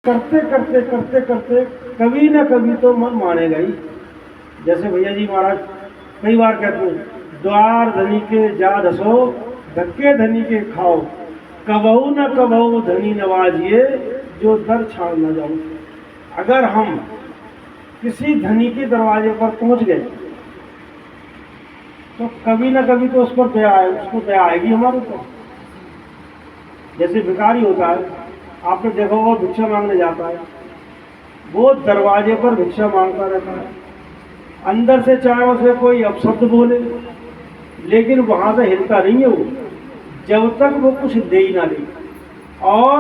करते करते करते करते कभी ना कभी तो मन मानेगा ही। जैसे भैया जी महाराज कई बार कहते हैं, द्वार धनी के जा धसो, धक्के धनी के खाओ, कबहू न कबहू धनी नवाजिए, जो दर छाड़ न जाओ। अगर हम किसी धनी के दरवाजे पर पहुंच गए तो कभी ना कभी तो उस पर दया आए, उसको दया आएगी हमारे ऊपर। जैसे भिखारी होता है, आपने देखा होगा भिक्षा मांगने जाता है, वो दरवाजे पर भिक्षा मांगता रहता है, अंदर से चाहे उसे कोई अपशब्द बोले लेकिन वहां से हिलता नहीं है वो, जब तक वो कुछ दे ही ना दे। और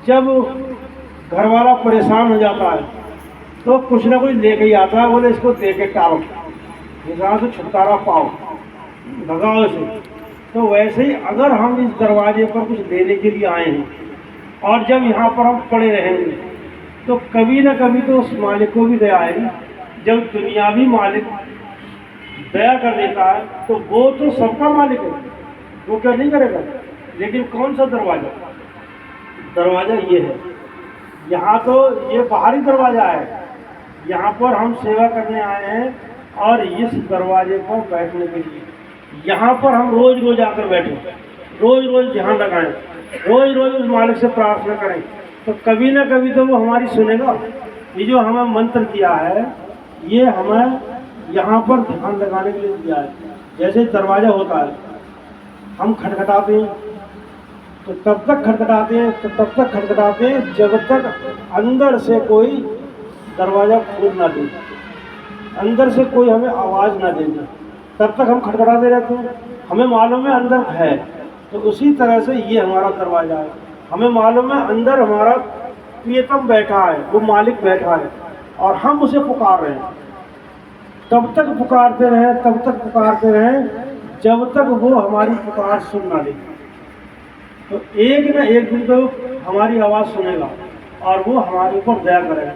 जब घर वाला परेशान हो जाता है तो कुछ ना कुछ लेके ही आता है, बोले इसको दे के टालो, यहाँ से छुटकारा पाओ, भगाओ से। तो वैसे ही अगर हम इस दरवाजे पर कुछ देने के लिए आए हैं और जब यहाँ पर हम पड़े रहेंगे तो कभी ना कभी तो उस मालिक को भी दया आएगी। जब दुनियावी मालिक दया कर देता है तो वो तो सबका मालिक है, वो क्या नहीं करेगा। लेकिन कौन सा दरवाजा, दरवाजा ये है, यहाँ तो ये बाहरी दरवाजा है, यहाँ पर हम सेवा करने आए हैं और इस दरवाजे पर बैठने के लिए यहाँ पर हम रोज रोज आकर बैठे, रोज रोज ध्यान लगाएं, रोज रोज उस मालिक से प्रार्थना करें, तो कभी ना कभी तो वो हमारी सुनेगा। ये जो हमें मंत्र किया है ये हमें यहाँ पर ध्यान लगाने के लिए दिया है। जैसे दरवाजा होता है, हम खटखटाते हैं तो तब तक खटखटाते हैं, तो तब तक खटखटाते हैं जब तक अंदर से कोई दरवाज़ा खोल ना दे, अंदर से कोई हमें आवाज़ ना देगा, तब तक हम खटखटाते रहते हैं। हमें मालूम है अंदर है, तो उसी तरह से ये हमारा दरवाज़ा है। हमें मालूम है अंदर हमारा प्रियतम बैठा है, वो मालिक बैठा है और हम उसे पुकार रहे हैं। तब तक पुकारते रहें, तब तक पुकारते रहें जब तक वो हमारी पुकार सुन ना ले। तो एक न एक दिन तो हमारी आवाज़ सुनेगा और वो हमारे ऊपर दया करेगा।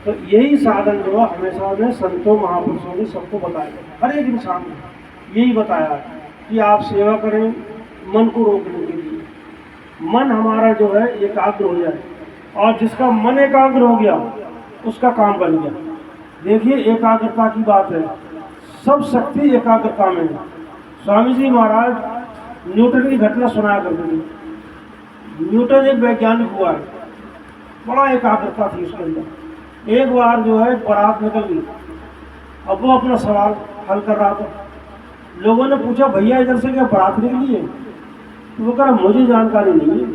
तो यही साधन जो है हमेशा में संतों महापुरुषों ने सबको बताया, हर एक इंसान ने यही बताया कि आप सेवा करें मन को रोकने के लिए। मन हमारा जो है एकाग्र हो जाए, और जिसका मन एकाग्र हो गया उसका काम बन गया। देखिए एकाग्रता की बात है, सब शक्ति एकाग्रता में है। स्वामी जी महाराज न्यूटन की घटना सुनाया करते थे। न्यूटन एक वैज्ञानिक हुआ है, बड़ा एकाग्रता थी उसके अंदर। एक बार जो है बारात निकल गई, अब वो अपना सवाल हल कर रहा था। लोगों ने पूछा भैया इधर से क्या बारात निकली है? तो वो कह रहा मुझे जानकारी नहीं है।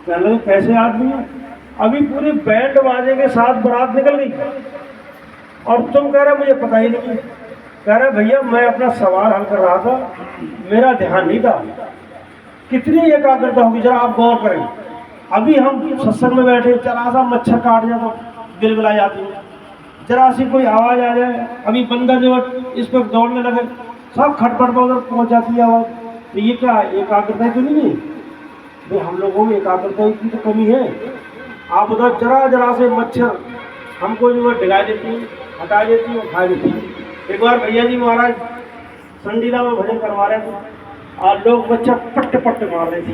कहने लगे कैसे आदमी है, अभी पूरी बैंड बाजे के साथ बारात निकल गई और तुम कह रहे मुझे पता ही नहीं। कह रहे भैया मैं अपना सवाल हल कर रहा था, मेरा ध्यान नहीं था। कितनी एकाग्रता होगी जरा आप गौर करें। अभी हम सत्संग में बैठे, जरा सा मच्छर काट जाए तो गिलगिला जाती है, जरा सी कोई आवाज़ आ जाए, अभी बंदा जो इस पर दौड़ने लगे, सब खटपट पर उधर पहुँच जाती है आवाज़। तो ये क्या एकाग्रता तो नहीं है भाई, हम लोगों में एकाग्रता की तो कमी है। आप उधर जरा जरा से मच्छर हमको जो है डिगा देती है, हटा देती है, खा देती है। एक बार भैया जी महाराज संडीला में भजन करवा रहे थे और लोग मच्छर पट्ट पट्ट मार रहे थे।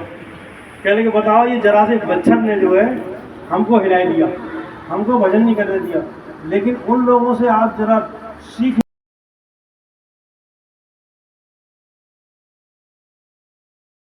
कह लगे बताओ ये जरा से मच्छर ने जो है हमको हिला दिया, हमको भजन नहीं करने दिया। लेकिन उन लोगों से आप जरा सीख